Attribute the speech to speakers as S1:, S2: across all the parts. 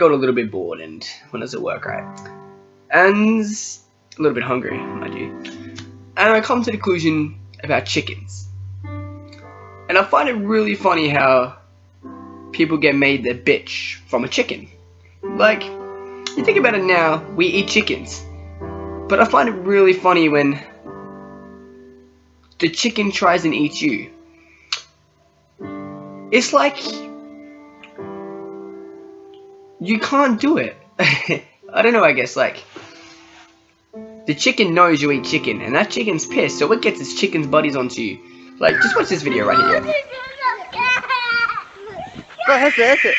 S1: got a little bit bored and when does it work, right? And a little bit hungry, mind you. And I come to the conclusion about chickens. And I find it really funny how people get made their bitch from a chicken. Like, you think about it now, we eat chickens. But I find it really funny when the chicken tries and eats you. It's like you can't do it. I don't know, I guess, like, the chicken knows you eat chicken, and that chicken's pissed, so it gets its chicken's buddies onto you. Like, just watch this video right here.
S2: Go ahead, that's it.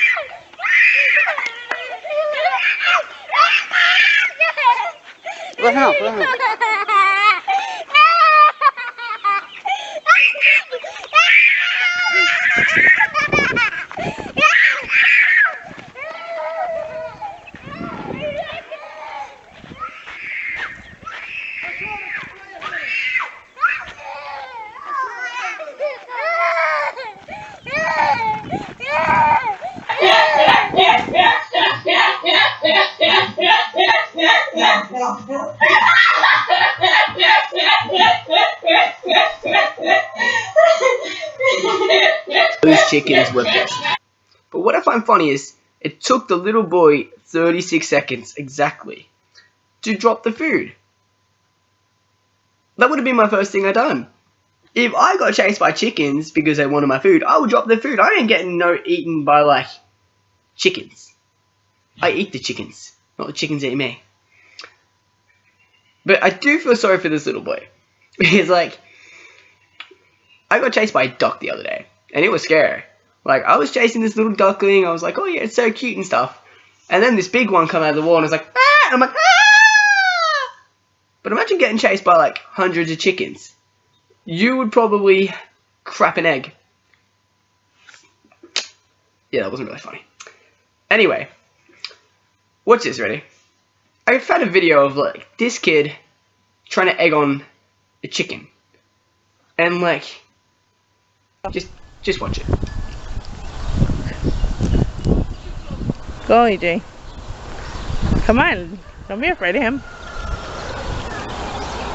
S2: Let him out, let him out.
S1: Those chickens were pissed. But what I find funny is, it took the little boy 36 seconds exactly to drop the food. That would have been my first thing I done. If I got chased by chickens because they wanted my food, I would drop the food. I ain't getting eaten by, like, chickens. I eat the chickens, not the chickens eat me. But I do feel sorry for this little boy. Because, like, I got chased by a duck the other day, and it was scary. Like, I was chasing this little duckling, I was like, oh yeah, it's so cute and stuff. And then this big one come out of the wall, and I was like, ah! And I'm like, ah! But imagine getting chased by, like, hundreds of chickens. You would probably crap an egg. Yeah, that wasn't really funny. Anyway, watch this, ready? I found a video of, like, this kid trying to egg on a chicken. And, like, just watch it.
S2: Go, AJ. Come on. Don't be afraid of him.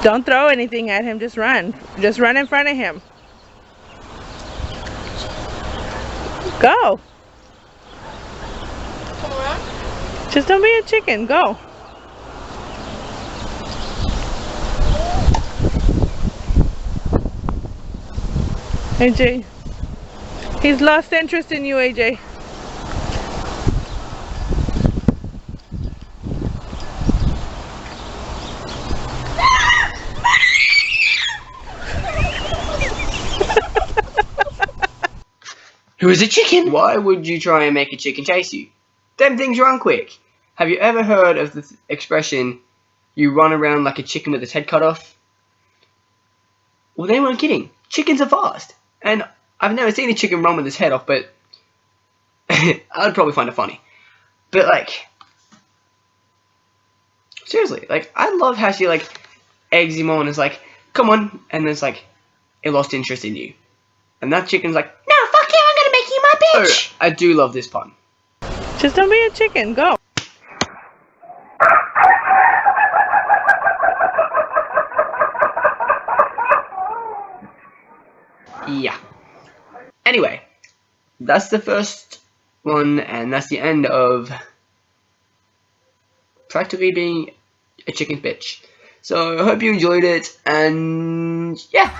S2: Don't throw anything at him. Just run. Just run in front of him. Go.
S3: Come around.
S2: Just don't be a chicken. Go. AJ. He's lost interest in you, AJ.
S1: Who is a chicken? Why would you try and make a chicken chase you? Them things run quick. Have you ever heard of the expression, you run around like a chicken with its head cut off? Well, they weren't kidding. Chickens are fast. And I've never seen a chicken run with its head off, but I'd probably find it funny. But, like, seriously, like, I love how she, like, eggs him on and is like, come on, and then it's like, it lost interest in you. And that chicken's like, no, fuck you, I'm gonna make you my bitch! Oh, I do love this pun.
S2: Just don't be a chicken, go.
S1: Yeah. Anyway, that's the first one, and that's the end of practically being a chicken bitch. So I hope you enjoyed it, and yeah.